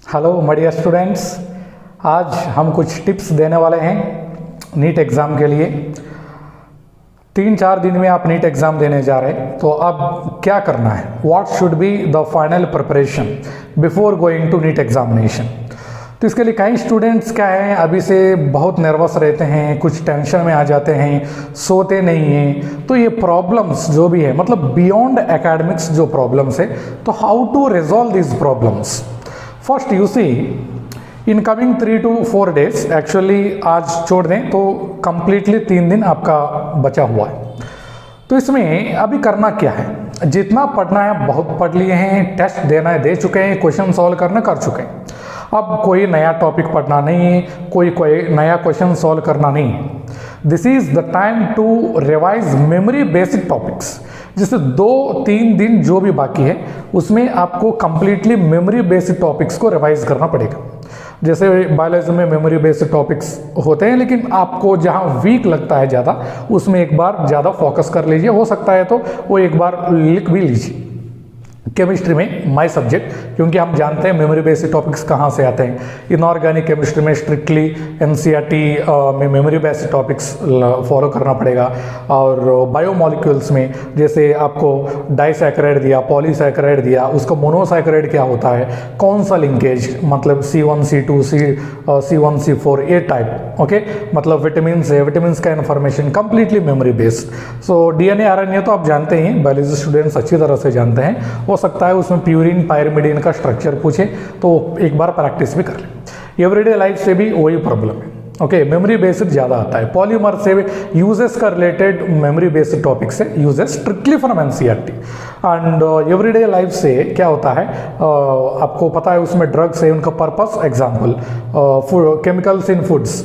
Hello my dear students, आज हम कुछ टिप्स देने वाले हैं नीट एग्ज़ाम के लिए। 3-4 दिन में आप नीट एग्ज़ाम देने जा रहे हैं, तो अब क्या करना है, what should be the final preparation before going to NEET examination. तो इसके लिए कई स्टूडेंट्स क्या है, अभी से बहुत नर्वस रहते हैं, कुछ टेंशन में आ जाते हैं, सोते नहीं हैं। तो ये प्रॉब्लम्स जो भी है, मतलब बियॉन्ड एकेडमिक्स जो प्रॉब्लम्स है, तो how to resolve these problems. First you see in coming 3 to 4 days, actually आज छोड़ दें तो कंप्लीटली 3 दिन आपका बचा हुआ है। तो इसमें अभी करना क्या है, जितना पढ़ना है बहुत पढ़ लिए हैं, टेस्ट देना है दे चुके हैं, क्वेश्चन सॉल्व करना कर चुके हैं। अब कोई नया टॉपिक पढ़ना नहीं है, कोई नया क्वेश्चन सॉल्व करना नहीं है। This is the time to revise memory basic topics. जैसे 2-3 दिन जो भी बाकी है उसमें आपको कंप्लीटली मेमोरी बेस्ड टॉपिक्स को रिवाइज करना पड़ेगा। जैसे बायोलॉजी में मेमोरी बेस्ड टॉपिक्स होते हैं, लेकिन आपको जहां वीक लगता है ज़्यादा उसमें एक बार ज़्यादा फोकस कर लीजिए। हो सकता है तो वो एक बार लिख भी लीजिए। केमिस्ट्री में माय सब्जेक्ट, क्योंकि हम जानते हैं मेमोरी बेस्ड टॉपिक्स कहाँ से आते हैं। इनऑर्गेनिक केमिस्ट्री में स्ट्रिक्टली एनसीईआरटी में मेमोरी बेस्ड टॉपिक्स फॉलो करना पड़ेगा। और बायोमॉलिक्यूल्स में जैसे आपको डाइसैकेराइड दिया, पॉलीसैकेराइड दिया, उसका मोनोसैकेराइड क्या होता है, कौन सा लिंकेज, मतलब C1 C2 C1 C4 ए टाइप, ओके, मतलब विटामिन से विटामिन का information completely memory based. So DNA RNA तो आप जानते हैं, बायोलॉजी स्टूडेंट्स अच्छी तरह से जानते हैं। हो सकता है उसमें प्यूरिन पायरिमिडीन का स्ट्रक्चर पूछे तो एक बार प्रैक्टिस भी कर ले। एवरीडे लाइफ से भी वही प्रॉब्लम है, ओके, मेमोरी बेस्ड ज़्यादा आता है। पॉलीमर से यूजेस का रिलेटेड मेमोरी बेस्ड टॉपिक से uses strictly from NCERT. And everyday life से क्या होता है, आपको पता है उसमें ड्रग्स है, उनका पर्पस, एग्जाम्पल केमिकल्स इन फूड्स,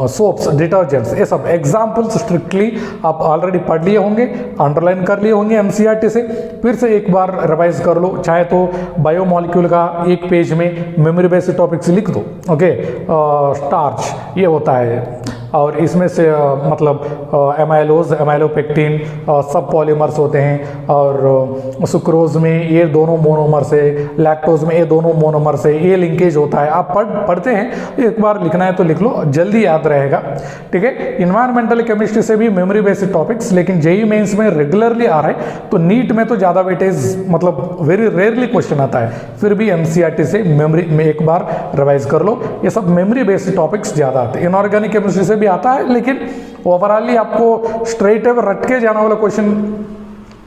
सोप्स, डिटर्जेंट्स, ये सब एग्जाम्पल्स स्ट्रिक्टली आप ऑलरेडी पढ़ लिए होंगे, अंडरलाइन कर लिए होंगे एनसीईआरटी से। फिर से एक बार रिवाइज कर लो, चाहे तो बायोमॉलिक्यूल का एक पेज में मेमोरी बेस्ड टॉपिक्स लिख दो, ओके। स्टार्च ये होता है, और इसमें से मतलब एमाइलोज, एमाइलोपेक्टिन, सब पॉलीमर्स होते हैं। और सुक्रोज में ये दोनों मोनोमर से, लैक्टोज में ये दोनों मोनोमर से ये लिंकेज होता है। आप पढ़ते हैं, एक बार लिखना है तो लिख लो, जल्दी याद रहेगा, ठीक है। इन्वायरमेंटल केमिस्ट्री से भी मेमोरी बेस्ड टॉपिक्स, लेकिन जेईई मेंस में रेगुलरली आ रहा है, तो नीट में तो ज़्यादा वेटेज, मतलब वेरी रेयरली क्वेश्चन आता है। फिर भी एनसीईआरटी से मेमोरी में एक बार रिवाइज कर लो, ये सब मेमोरी बेस्ड टॉपिक्स ज़्यादा आते हैं। इनऑर्गेनिक केमिस्ट्री से भी आता है, लेकिन ओवरऑली आपको स्ट्रेट अवे रट के जाने वाला क्वेश्चन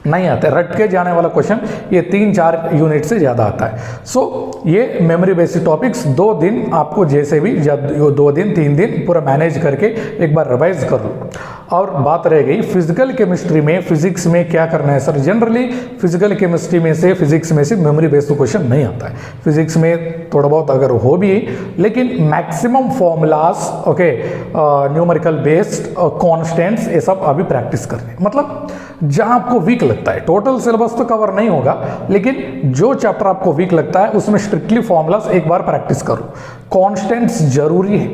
नहीं आता है। रट के जाने वाला क्वेश्चन ये 3-4 यूनिट से ज़्यादा आता है। सो ये मेमोरी बेस्ड टॉपिक्स 2 दिन आपको जैसे भी 2 दिन 3 दिन पूरा मैनेज करके एक बार रिवाइज कर लो। और बात रह गई फिजिकल केमिस्ट्री में, फिजिक्स में क्या करना है सर। जनरली फिजिकल केमिस्ट्री में से, फिजिक्स में से मेमोरी बेस्ड क्वेश्चन नहीं आता है। फिजिक्स में थोड़ा बहुत अगर हो भी, लेकिन maximum formulas, okay, numerical based constants, ये सब अभी प्रैक्टिस करने, मतलब जहां आपको वीक लगता है। टोटल सिलेबस तो कवर नहीं होगा, लेकिन जो चैप्टर आपको वीक लगता है उसमें स्ट्रिक्टली फॉर्मूलाज एक बार प्रैक्टिस करो। कॉन्स्टेंट्स जरूरी है,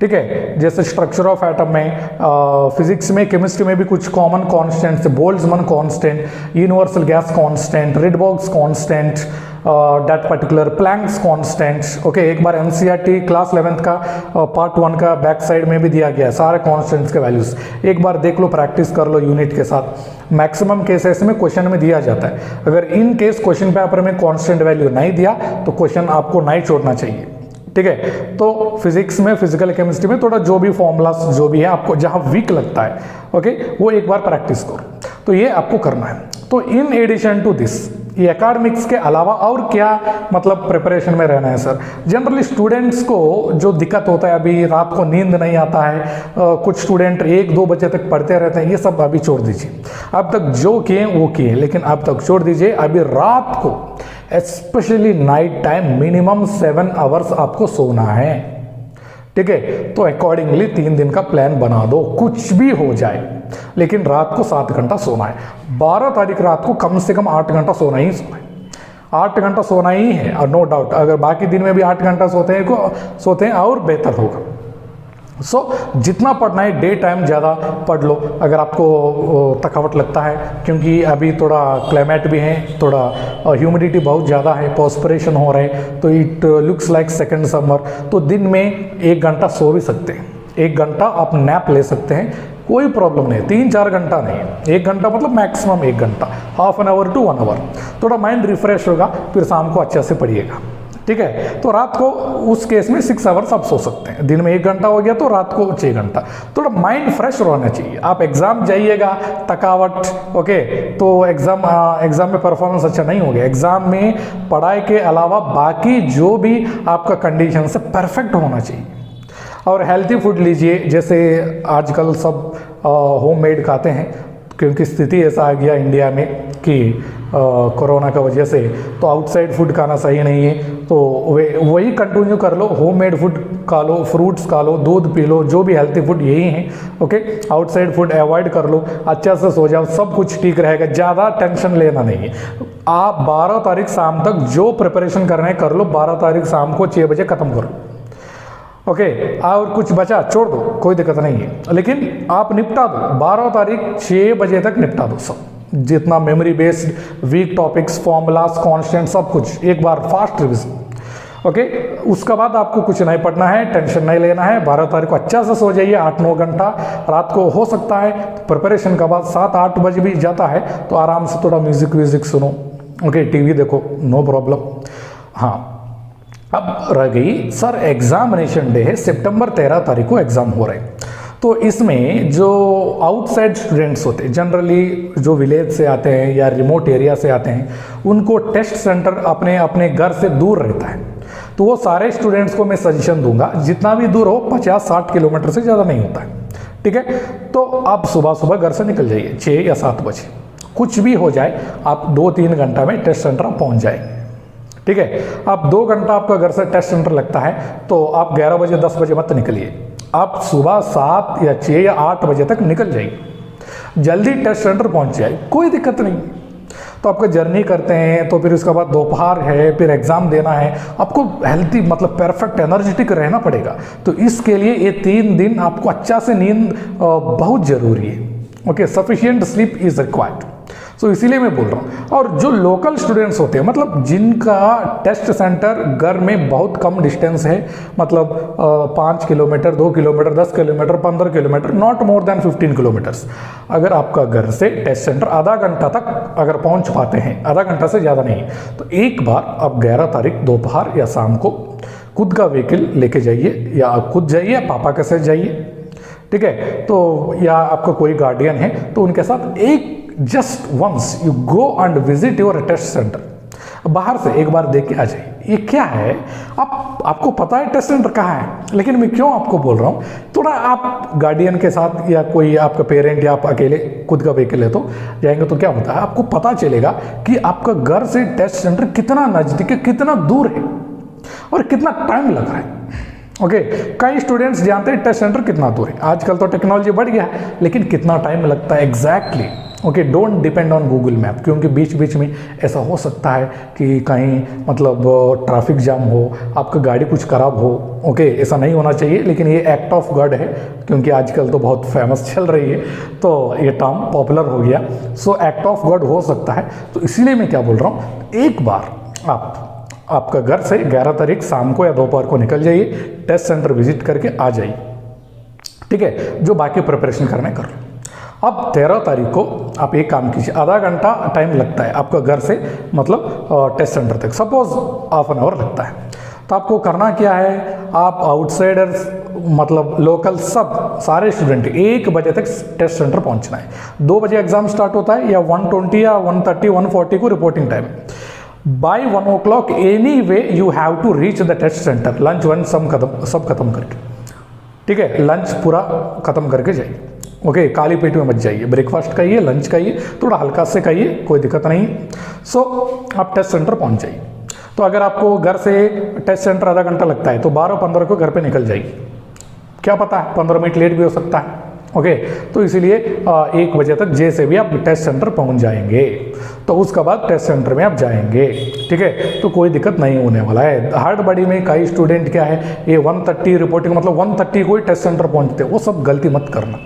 ठीक है। जैसे स्ट्रक्चर ऑफ एटम में, फिजिक्स में, केमिस्ट्री में भी कुछ common constants, Boltzmann constant, universal gas constant, Rydberg's constant, that particular Planck's constant, okay. एक बार एनसीईआरटी क्लास 11th का पार्ट 1 का बैक साइड में भी दिया गया है सारे कांस्टेंट्स के वैल्यूज। एक बार देख लो, प्रैक्टिस कर लो यूनिट के साथ। मैक्सिमम केसेस में क्वेश्चन में दिया जाता है। अगर इन केस क्वेश्चन पेपर में कांस्टेंट वैल्यू नहीं दिया तो क्वेश्चन आपको नहीं छोड़ना चाहिए, ठीक है। तो फिजिक्स में, फिजिकल केमिस्ट्री में थोड़ा जो भी फॉर्मूलास जो भी है आपको जहां वीक लगता है, ओके, वो एक बार प्रैक्टिस करो। तो ये आपको करना है। तो इन एडिशन टू दिस, ये एकेडमिक्स के अलावा और क्या मतलब प्रिपरेशन में रहना है सर। जनरली स्टूडेंट्स को जो दिक्कत होता है, अभी रात को नींद नहीं आता है, कुछ स्टूडेंट 1-2 बजे तक पढ़ते रहते हैं, ये सब अभी छोड़ दीजिए। अब तक जो किए वो किए, लेकिन अब तक छोड़ दीजिए। अभी रात को specially night time minimum 7 hours आपको सोना है, ठीक है। तो अकॉर्डिंगली 3 दिन का प्लान बना दो, कुछ भी हो जाए, लेकिन रात को 7 घंटा सोना है। 12 तारीख रात को कम से कम 8 घंटा सोना ही सोना है। 8 घंटा सोना ही है, और नो डाउट अगर बाकी दिन में भी 8 घंटा सोते हैं और बेहतर होगा। जितना पढ़ना है डे टाइम ज़्यादा पढ़ लो अगर आपको थकावट लगता है, क्योंकि अभी थोड़ा क्लाइमेट भी है, थोड़ा ह्यूमिडिटी बहुत ज़्यादा है, पर्सपिरेशन हो रहा है, तो it looks like second summer. तो दिन में 1 घंटा सो भी सकते हैं, 1 घंटा आप नैप ले सकते हैं, कोई प्रॉब्लम नहीं। 3-4 घंटा नहीं, 1 घंटा मतलब मैक्सिमम 1 घंटा, half an hour to 1 hour, थोड़ा माइंड रिफ्रेश होगा, फिर शाम को अच्छे से पढ़िएगा। ठीक है, तो रात को उस केस में 6 आवर्स आप सो सकते हैं। दिन में 1 घंटा हो गया तो रात को 6 घंटा। थोड़ा माइंड फ्रेश रहना चाहिए। आप एग्जाम जाइएगा थकावट, ओके, तो एग्जाम में परफॉर्मेंस अच्छा नहीं होगा। एग्जाम में पढ़ाई के अलावा बाकी जो भी आपका कंडीशन से परफेक्ट होना चाहिए। और हेल्थी फूड लीजिए, जैसे आजकल सब होममेड खाते हैं, क्योंकि स्थिति ऐसा आ गया इंडिया में कि कोरोना का वजह से, तो आउटसाइड फूड खाना सही नहीं है। तो वही कंटिन्यू कर लो, होममेड फूड खा लो, फ्रूट्स खा लो, दूध पी लो, जो भी हेल्थी फूड यही है। ओके, आउटसाइड फूड अवॉइड कर लो, अच्छा से सो जाओ, सब कुछ ठीक रहेगा। ज़्यादा टेंशन लेना नहीं है। आप 12 तारीख शाम तक जो प्रिपरेशन करना है कर लो, 12 तारीख शाम को 6 बजे ख़त्म करो। ओके, और कुछ बचा छोड़ दो, कोई दिक्कत नहीं है, लेकिन आप निपटा दो 12 तारीख 6 बजे तक निपटा दो सब, जितना memory based weak topics, formulas, constant, सब कुछ एक बार फास्ट रिविजन। ओके, उसके बाद आपको कुछ नहीं पढ़ना है, टेंशन नहीं लेना है। 12 तारीख को अच्छा से सो जाइए, 8-9 घंटा। रात को हो सकता है प्रिपरेशन के बाद 7-8 बजे भी जाता है तो आराम से थोड़ा म्यूजिक व्यूजिक सुनो, ओके, टीवी देखो, नो प्रॉब्लम। हाँ, अब रह गई सर एग्जामिनेशन डे है, सितंबर 13 तारीख को एग्जाम हो रहे हैं। तो इसमें जो आउटसाइड स्टूडेंट्स होते हैं, जनरली जो विलेज से आते हैं या रिमोट एरिया से आते हैं, उनको टेस्ट सेंटर अपने अपने घर से दूर रहता है। तो वो सारे स्टूडेंट्स को मैं सजेशन दूंगा, जितना भी दूर हो 50-60 किलोमीटर से ज़्यादा नहीं होता है। ठीक है, तो आप सुबह सुबह घर से निकल जाइए 6 या 7 बजे, कुछ भी हो जाए आप 2-3 घंटा में टेस्ट सेंटर पहुँच जाएंगे। ठीक है, आप 2 घंटा आपका घर से टेस्ट सेंटर लगता है, तो आप 11 बजे 10 बजे मत निकलिए, आप सुबह 7 या 6 या 8 बजे तक निकल जाइए, जल्दी टेस्ट सेंटर पहुंच जाए, कोई दिक्कत नहीं। तो आपका जर्नी करते हैं, तो फिर उसके बाद दोपहर है, फिर एग्ज़ाम देना है, आपको हेल्थी मतलब परफेक्ट एनर्जेटिक रहना पड़ेगा। तो इसके लिए ये 3 दिन आपको अच्छा से नींद बहुत ज़रूरी है। Okay, sufficient sleep is required. So इसीलिए मैं बोल रहा हूँ। और जो लोकल स्टूडेंट्स होते हैं, मतलब जिनका टेस्ट सेंटर घर में बहुत कम डिस्टेंस है, मतलब 5 kilometre, 2 kilometre, 10 kilometre, 15 kilometre, not more than 15 kilometres, अगर आपका घर से टेस्ट सेंटर आधा घंटा तक अगर पहुँच पाते हैं, आधा घंटा से ज़्यादा नहीं, तो एक बार आप 11 तारीख दोपहर या शाम को खुद का व्हीकल लेके जाइए, या आप खुद जाइए, पापा के साथ जाइए। ठीक है, तो या आपका कोई गार्डियन है तो उनके साथ एक just once you go and visit your test centre, बाहर से एक बार देख के आ जाइए। ये क्या है, आपको पता है टेस्ट सेंटर कहाँ है, लेकिन मैं क्यों आपको बोल रहा हूँ, थोड़ा आप गार्डियन के साथ या कोई आपका पेरेंट या आप अकेले खुद का व्हीकल है तो जाएंगे, तो क्या होता है आपको पता चलेगा कि आपका घर से टेस्ट सेंटर कितना नज़दीक है, कितना दूर है और कितना टाइम लग रहा है। ओके, कई स्टूडेंट्स जानते हैं टेस्ट सेंटर कितना दूर है, आजकल तो टेक्नोलॉजी बढ़ गया है, लेकिन कितना टाइम लगता है exactly. Okay, don't depend on Google map, क्योंकि बीच बीच में ऐसा हो सकता है कि कहीं मतलब ट्रैफिक जाम हो, आपका गाड़ी कुछ ख़राब हो। ओके, ऐसा नहीं होना चाहिए, लेकिन ये एक्ट ऑफ गॉड है, क्योंकि आजकल तो बहुत फेमस चल रही है, तो ये टर्म पॉपुलर हो गया। सो एक्ट ऑफ गॉड हो सकता है, तो इसीलिए मैं क्या बोल रहा हूँ, एक बार आपका घर से 11 तारीख शाम को या दोपहर को निकल जाइए, टेस्ट सेंटर विजिट करके आ जाइए। ठीक है, जो बाकी प्रिपरेशन करना है कर लो। अब 13 तारीख को आप एक काम कीजिए, आधा घंटा टाइम लगता है आपका घर से मतलब टेस्ट सेंटर तक, सपोज हाफ एन आवर लगता है। तो आपको करना क्या है, आप आउटसाइडर्स मतलब लोकल सब सारे स्टूडेंट 1 बजे तक टेस्ट सेंटर पहुंचना है। 2 बजे एग्जाम स्टार्ट होता है, या 1:20 या 1:30, 1:40 को reporting time. By 1 o'clock anyway you have to reach the test centre, lunch वन सब खत्म करके। ठीक है, लंच पूरा खत्म करके जाइए। ओके, खाली पेट में मत जाइए, ब्रेकफास्ट खाइए, लंच खाइए, थोड़ा हल्का से खाइए, कोई दिक्कत नहीं। सो आप टेस्ट सेंटर पहुंच जाइए। तो अगर आपको घर से टेस्ट सेंटर आधा घंटा लगता है, तो 12:15 को घर पे निकल जाइए। क्या पता है 15 मिनट लेट भी हो सकता है, ओके तो इसीलिए 1 बजे तक जैसे भी आप टेस्ट सेंटर पहुंच जाएंगे, तो उसके बाद टेस्ट सेंटर में आप जाएंगे, ठीक है। तो कोई दिक्कत नहीं होने वाला है। हार्ड बॉडी में कई स्टूडेंट क्या है, ये 1:30 रिपोर्टिंग मतलब 1:30 को ही टेस्ट सेंटर पहुंचते, वो सब गलती मत करना।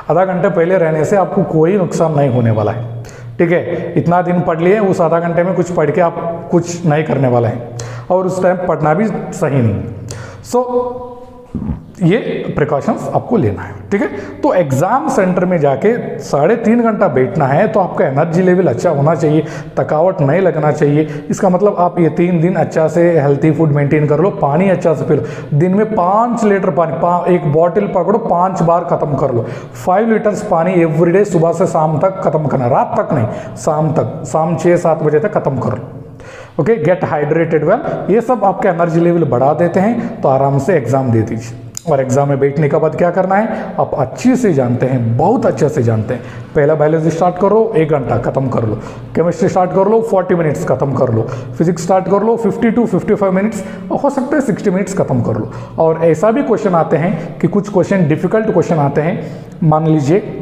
आधा घंटे पहले रहने से आपको कोई नुकसान नहीं होने वाला है, ठीक है। इतना दिन पढ़ लिए, उस आधा घंटे में कुछ पढ़ के आप कुछ नहीं करने वाले हैं, और उस टाइम पढ़ना भी सही नहीं। सो ये प्रिकॉशंस आपको लेना है, ठीक है। तो एग्जाम सेंटर में जाके 3.5 घंटा बैठना है, तो आपका एनर्जी लेवल अच्छा होना चाहिए, थकावट नहीं लगना चाहिए। इसका मतलब आप ये 3 दिन अच्छा से हेल्थी फूड मेंटेन कर लो, पानी अच्छा से पी लो। दिन में 5 लीटर पानी, एक बॉटल पकड़ो, 5 बार खत्म कर लो। 5 लीटर्स पानी एवरीडे सुबह से शाम तक खत्म करना, रात तक नहीं, शाम तक, शाम 6-7 बजे तक खत्म कर लो। ओके, गेट हाइड्रेटेड वेल, ये सब आपका एनर्जी लेवल बढ़ा देते हैं, तो आराम से एग्जाम दे दीजिए। और एग्जाम में बैठने के बाद क्या करना है, आप अच्छे से जानते हैं, बहुत अच्छे से जानते हैं। पहला बायोलॉजी स्टार्ट करो, 1 घंटा खत्म कर लो। केमिस्ट्री स्टार्ट कर लो, 40 मिनट्स खत्म कर लो। फिजिक्स स्टार्ट कर लो, 50 to 55 मिनट्स, हो सकता है 60 मिनट्स खत्म कर लो। और ऐसा भी क्वेश्चन आते हैं कि कुछ क्वेश्चन डिफिकल्ट क्वेश्चन आते हैं। मान लीजिए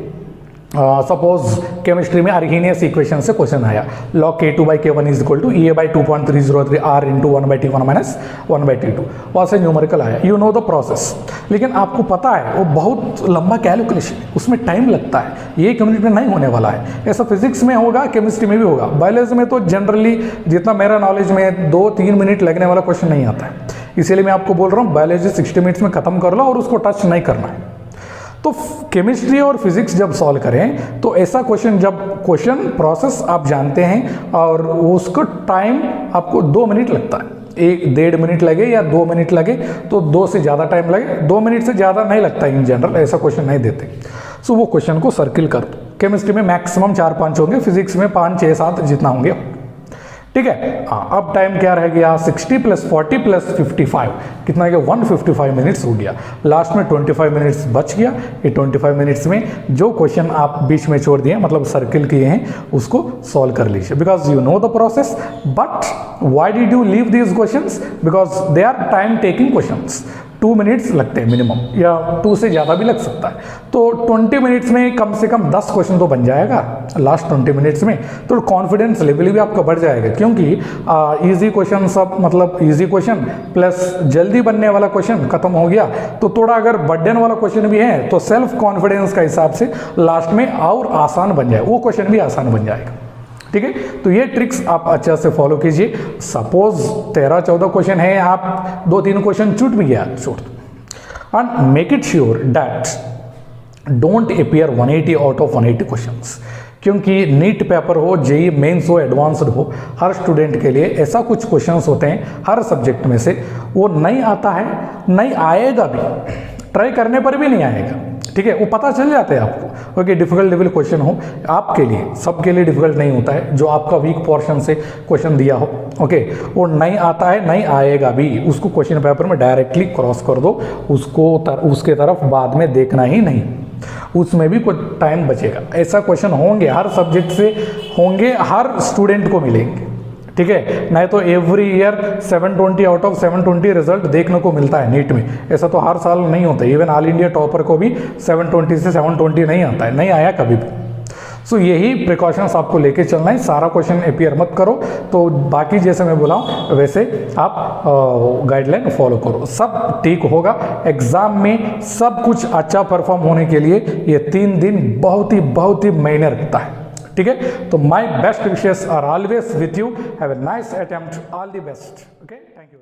सपोज केमिस्ट्री में अर्गेनियस इक्वेशन से क्वेश्चन आया, log K2/K1 is equal to EA/2.303 R into 1/T1 minus 1/T2, वहाँ से न्यूमेरिकल आया, यू नो द प्रोसेस। लेकिन आपको पता है वो बहुत लंबा कैलकुलेशन है, उसमें टाइम लगता है, ये 1 मिनट में नहीं होने वाला है। ऐसा फिजिक्स में होगा, केमिस्ट्री में भी होगा। बायोलॉजी में तो जनरली जितना मेरा नॉलेज में 2-3 मिनट लगने वाला क्वेश्चन नहीं आता है, इसीलिए मैं आपको बोल रहा हूँ बायोलॉजी 60 मिनट्स में खत्म कर लो और उसको टच नहीं करना है। तो केमिस्ट्री और फिजिक्स जब सॉल्व करें तो ऐसा क्वेश्चन प्रोसेस आप जानते हैं, और उसको टाइम आपको 2 मिनट लगता है, 1-1.5 मिनट लगे या 2 मिनट लगे, तो 2 से ज़्यादा टाइम लगे, 2 मिनट से ज़्यादा नहीं लगता इन जनरल, ऐसा क्वेश्चन नहीं देते। सो वो क्वेश्चन को सर्किल कर दो। केमिस्ट्री में मैक्सिमम 4-5 होंगे, फिजिक्स में 5-6-7 जितना होंगे, ठीक है। हाँ, अब टाइम क्या रह गया, 60 + 40 + 55 कितना गया, 155 मिनट्स हो गया। लास्ट में 25 मिनट्स बच गया। ये 25 मिनट्स में जो क्वेश्चन आप बीच में छोड़ दिए, मतलब सर्किल किए हैं, उसको सॉल्व कर लीजिए। Because you know the process, but why did you leave these questions, because they are time taking questions. 2 minutes लगते हैं मिनिमम, या 2 से ज़्यादा भी लग सकता है। तो 20 मिनट्स में कम से कम 10 क्वेश्चन तो बन जाएगा लास्ट 20 मिनट्स में, तो कॉन्फिडेंस लेवल भी आपका बढ़ जाएगा। क्योंकि इजी क्वेश्चन सब, मतलब इजी क्वेश्चन प्लस जल्दी बनने वाला क्वेश्चन खत्म हो गया, तो थोड़ा अगर बर्डन वाला क्वेश्चन भी है तो सेल्फ कॉन्फिडेंस का हिसाब से लास्ट में और आसान बन जाए, वो क्वेश्चन भी आसान बन जाएगा, ठीक है। तो ये ट्रिक्स आप अच्छा से फॉलो कीजिए। सपोज 13-14 क्वेश्चन है, आप 2-3 क्वेश्चन छूट भी गया, छूट, and make it sure that don't appear 180 out of 180 questions. क्योंकि नीट पेपर हो, जेई मेंस हो, एडवांस्ड हो, हर स्टूडेंट के लिए ऐसा कुछ क्वेश्चंस होते हैं हर सब्जेक्ट में से, वो नहीं आता है, नहीं आएगा भी, ट्राई करने पर भी नहीं आएगा, ठीक है। वो पता चल जाता है आपको, ओके। डिफिकल्ट लेवल क्वेश्चन हो आपके लिए, सबके लिए डिफिकल्ट नहीं होता है, जो आपका वीक पोर्शन से क्वेश्चन दिया हो, ओके, वो नहीं आता है, नहीं आएगा भी, उसको क्वेश्चन पेपर में डायरेक्टली क्रॉस कर दो, उसको उसके तरफ बाद में देखना ही नहीं, उसमें भी कुछ टाइम बचेगा। ऐसा क्वेश्चन होंगे, हर सब्जेक्ट से होंगे, हर स्टूडेंट को मिलेंगे, ठीक है। नहीं तो every year 720 out of 720 result देखने को मिलता है नीट में, ऐसा तो हर साल नहीं होता। इवन ऑल इंडिया टॉपर को भी 720 से 720 नहीं आता है, नहीं आया कभी भी। सो यही प्रिकॉशंस आपको लेके चलना है, सारा क्वेश्चन अपीयर मत करो। तो बाकी जैसे मैं बोला वैसे आप गाइडलाइन फॉलो करो, सब ठीक होगा। एग्जाम में सब कुछ अच्छा परफॉर्म होने के लिए ये 3 दिन बहुत ही मायने रखता है, ठीक है। तो my best wishes are always with you, have a nice attempt, all the best, okay, thank you.